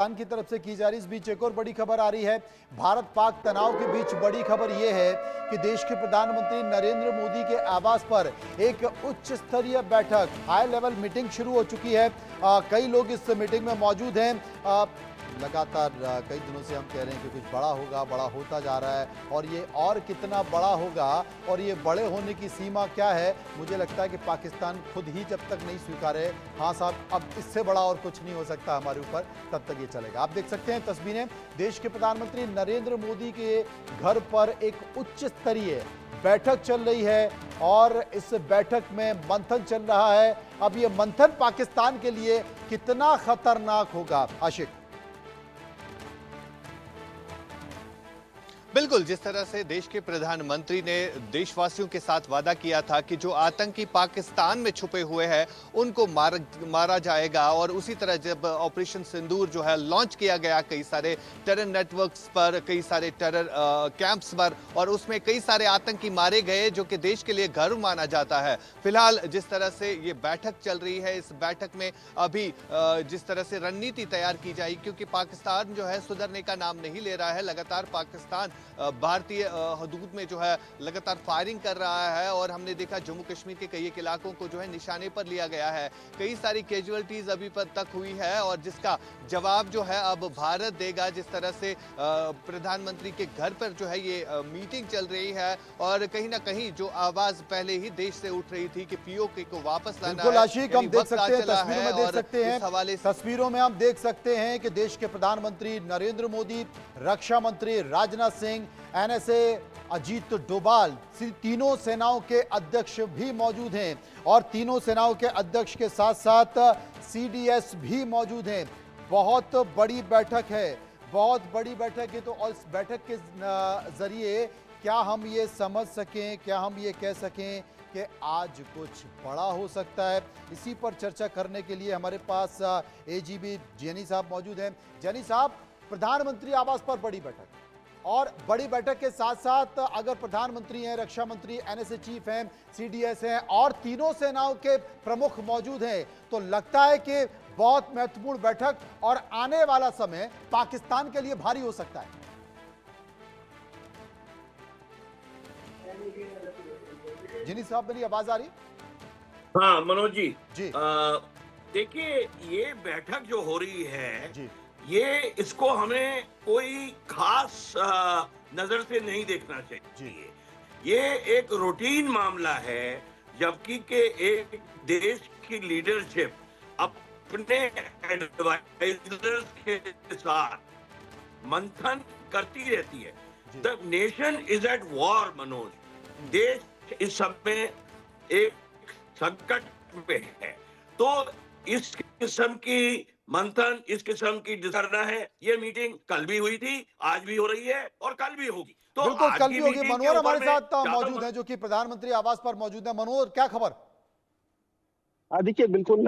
पाकिस्तान की तरफ से की जा रही। इस बीच एक और बड़ी खबर आ रही है। भारत पाक तनाव के बीच बड़ी खबर यह है कि देश के प्रधानमंत्री नरेंद्र मोदी के आवास पर एक उच्च स्तरीय बैठक, हाई लेवल मीटिंग शुरू हो चुकी है। कई लोग इस मीटिंग में मौजूद हैं। लगातार कई दिनों से हम कह रहे हैं कि कुछ बड़ा होगा, बड़ा होता जा रहा है और ये और कितना बड़ा होगा और ये बड़े होने की सीमा क्या है, मुझे लगता है कि पाकिस्तान खुद ही जब तक नहीं स्वीकारे, हाँ साहब अब इससे बड़ा और कुछ नहीं हो सकता हमारे ऊपर, तब तक ये चलेगा। आप देख सकते हैं तस्वीरें, देश के प्रधानमंत्री नरेंद्र मोदी के घर पर एक उच्च स्तरीय बैठक चल रही है और इस बैठक में मंथन चल रहा है। अब ये मंथन पाकिस्तान के लिए कितना खतरनाक होगा, आशिक? बिल्कुल, जिस तरह से देश के प्रधानमंत्री ने देशवासियों के साथ वादा किया था कि जो आतंकी पाकिस्तान में छुपे हुए हैं उनको मारा जाएगा, और उसी तरह जब ऑपरेशन सिंदूर जो है लॉन्च किया गया कई सारे टेरर नेटवर्क्स पर, कई सारे टेरर कैंप्स पर, और उसमें कई सारे आतंकी मारे गए जो कि देश के लिए गर्व माना जाता है। फिलहाल जिस तरह से ये बैठक चल रही है, इस बैठक में अभी जिस तरह से रणनीति तैयार की जाएगी, क्योंकि पाकिस्तान जो है सुधरने का नाम नहीं ले रहा है। लगातार पाकिस्तान भारतीय हदूद में जो है लगातार फायरिंग कर रहा है, और हमने देखा जम्मू कश्मीर के कई एक इलाकों को जो है निशाने पर लिया गया है। कई सारी कैजुअलिटीज अभी तक हुई है और जिसका जवाब जो है अब भारत देगा। जिस तरह से प्रधानमंत्री के घर पर जो है ये मीटिंग चल रही है, और कहीं ना कहीं जो आवाज पहले ही देश से उठ रही थी कि पीओके को वापस लाना है, आशिक, हम देख सकते हैं तस्वीरों में, देख सकते हैं हवाले तस्वीरों में हम देख सकते हैं कि देश के प्रधानमंत्री नरेंद्र मोदी, रक्षा मंत्री राजनाथ सिंह, एनएसए अजीत डोभाल, तीनों सेनाओं के अध्यक्ष भी मौजूद हैं और तीनों सेनाओं के अध्यक्ष के साथ साथ सीडीएस भी मौजूद हैं। बहुत बड़ी बैठक है, बहुत बड़ी बैठक है। तो और इस बैठक के जरिए क्या हम ये समझ सकें, क्या हम ये कह सकें कि आज कुछ बड़ा हो सकता है? इसी पर चर्चा करने के लिए हमारे पास एजीबी जैनी साहब मौजूद हैं। जैनी साहब, प्रधानमंत्री आवास पर बड़ी बैठक, और बड़ी बैठक के साथ साथ अगर प्रधानमंत्री हैं, रक्षा मंत्री, एनएसए चीफ हैं, सीडीएस हैं और तीनों सेनाओं के प्रमुख मौजूद हैं, तो लगता है कि बहुत महत्वपूर्ण बैठक और आने वाला समय पाकिस्तान के लिए भारी हो सकता है। जिनी साहब, मेरी आवाज आ रही? हाँ मनोज जी, जी देखिए ये बैठक जो हो रही है जी, ये इसको हमें कोई खास नजर से नहीं देखना चाहिए। ये एक रूटीन मामला है, जबकि के एक देश की लीडरशिप अपने एडवाइजर्स के साथ मंथन करती रहती है। The nation is at war Manoj, देश इस समय एक संकट में है, तो इस किस्म की मंथन, इस किस्म की करना है। ये मीटिंग कल भी हुई थी, आज भी हो रही है और कल भी होगी। तो बिल्कुल आज कल की भी होगी। मीटिंग के मनोहर ऊपर हमारे मैं साथ मौजूद है, जो कि प्रधानमंत्री आवास पर मौजूद है। मनोहर, क्या खबर? देखिए बिल्कुल,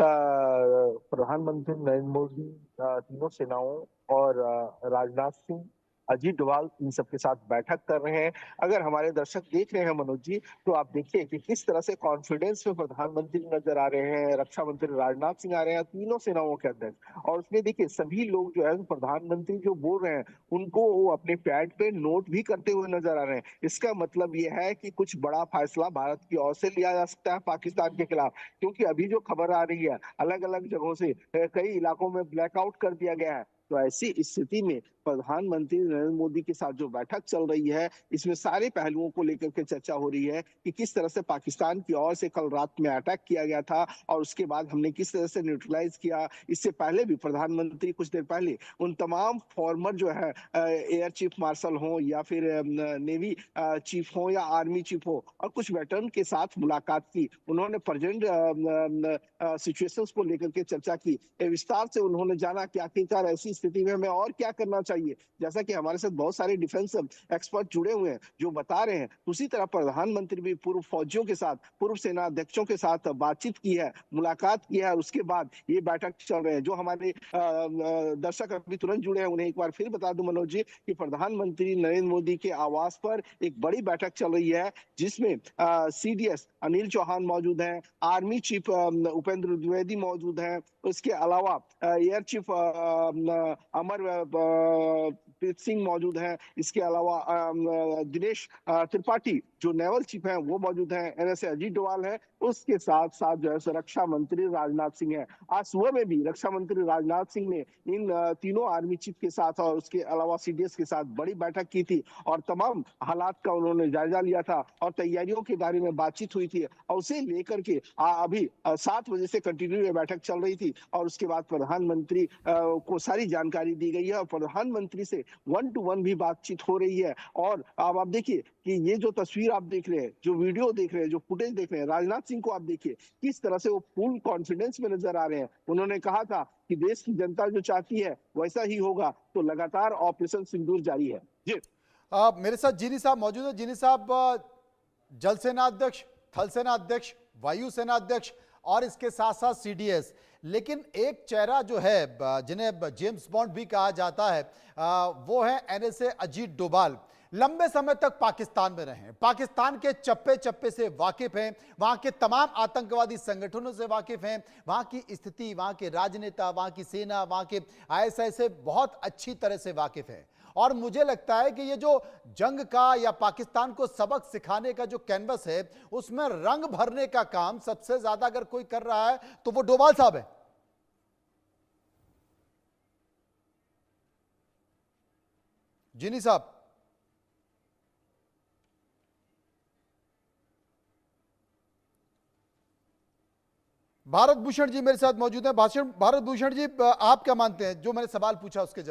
प्रधानमंत्री नरेंद्र मोदी तीनों सेनाओं और राजनाथ सिंह, अजीत डोभाल, इन सबके साथ बैठक कर रहे हैं। अगर हमारे दर्शक देख रहे हैं मनोज जी, तो आप देखिए कि किस तरह से कॉन्फिडेंस में प्रधानमंत्री नजर आ रहे हैं, रक्षा मंत्री राजनाथ सिंह आ रहे हैं, तीनों सेनाओं के अध्यक्ष। और उसमें देखिए सभी लोग जो है प्रधानमंत्री जो बोल रहे हैं उनको वो अपने पैड पे नोट भी करते हुए नजर आ रहे हैं। इसका मतलब ये है कि कुछ बड़ा फैसला भारत की ओर से लिया जा सकता है पाकिस्तान के खिलाफ, क्योंकि अभी जो खबर आ रही है अलग अलग जगहों से, कई इलाकों में ब्लैकआउट कर दिया गया है। तो ऐसी स्थिति में प्रधानमंत्री नरेंद्र मोदी के साथ जो बैठक चल रही है, इसमें सारे पहलुओं को लेकर के चर्चा हो रही है कि किस तरह से पाकिस्तान की ओर से कल रात में अटैक किया गया था और उसके बाद हमने किस तरह से न्यूट्रलाइज किया। इससे पहले भी प्रधानमंत्री कुछ देर पहले उन तमाम फॉर्मर जो है एयर चीफ मार्शल हो या फिर नेवी चीफ हो या आर्मी चीफ हो, और कुछ वेटरन के साथ मुलाकात की। उन्होंने प्रेजेंट सिचुएशंस को लेकर के चर्चा की, विस्तार से उन्होंने जाना कि आखिरकार ऐसी स्थिति में हमें और क्या करना चाहिए। जैसा कि हमारे साथ बहुत सारे डिफेंस एक्सपर्ट जुड़े हुए हैं जो बता रहे हैं, उसी तरह प्रधानमंत्री भी पूर्व फौजियों के साथ, पूर्व सेना अध्यक्षों के साथ बातचीत की है, मुलाकात की है, और उसके बाद ये बैठक चल रहे हैं। जो हमारे दर्शक अभी तुरंत जुड़े हैं उन्हें एक बार फिर बता दूं मनोज जी कि प्रधानमंत्री नरेंद्र मोदी के आवास पर एक बड़ी बैठक चल रही है, जिसमें सीडीएस अनिल चौहान मौजूद हैं, आर्मी चीफ उपेंद्र द्विवेदी मौजूद हैं, उसके अलावा एयर चीफ प्रीत सिंह मौजूद हैं। इसके अलावा दिनेश त्रिपाठी जो नेवल चीफ हैं वो मौजूद हैं। एनएसए अजीत डोभाल है। उसके साथ साथ जो है रक्षा मंत्री राजनाथ सिंह है। आज सुबह में भी रक्षा मंत्री राजनाथ सिंह ने इन तीनों आर्मी चीफ के साथ और उसके अलावा सीडीएस के साथ बड़ी बैठक की थी और तमाम हालात का उन्होंने जायजा लिया था और तैयारियों के बारे में बातचीत हुई थी और उसे लेकर के अभी 7 बजे से कंटिन्यू ये बैठक चल रही थी और उसके बाद प्रधानमंत्री को सारी जानकारी दी गई है और प्रधानमंत्री से 1 to 1 भी बातचीत हो रही है। और अब आप देखिए कि ये जो तस्वीर आप देख रहे हैं, जो वीडियो देख रहे हैं, जो फुटेज देख रहे हैं, राजनाथ सिंह को आप देखिए किस तरह से वो फुल कॉन्फिडेंस में नजर आ रहे हैं। उन्होंने कहा था कि देश की जनता जो चाहती है वैसा ही होगा, तो लगातार ऑपरेशन सिंदूर जारी है। जी मेरे साथ जीनी साहब मौजूद है। जीनी साहब, जल सेना अध्यक्ष, थल सेना अध्यक्ष, वायु सेना अध्यक्ष और इसके साथ साथ सीडीएस, लेकिन एक चेहरा जो है जिन्हें जेम्स बॉन्ड भी कहा जाता है, वो है एनएसए अजीत डोभाल। लंबे समय तक पाकिस्तान में रहे हैं, पाकिस्तान के चप्पे चप्पे से वाकिफ हैं, वहां के तमाम आतंकवादी संगठनों से वाकिफ हैं, वहां की स्थिति, वहां के राजनेता, वहां की सेना, वहां के आईएसआई से बहुत अच्छी तरह से वाकिफ है। और मुझे लगता है कि ये जो जंग का या पाकिस्तान को सबक सिखाने का जो कैनवस है, उसमें रंग भरने का काम सबसे ज्यादा अगर कोई कर रहा है तो वो डोभाल साहब है। जीनी साहब, भारत भूषण जी मेरे साथ मौजूद हैं। भारत भूषण जी, आप क्या मानते हैं जो मैंने सवाल पूछा उसके जवाब?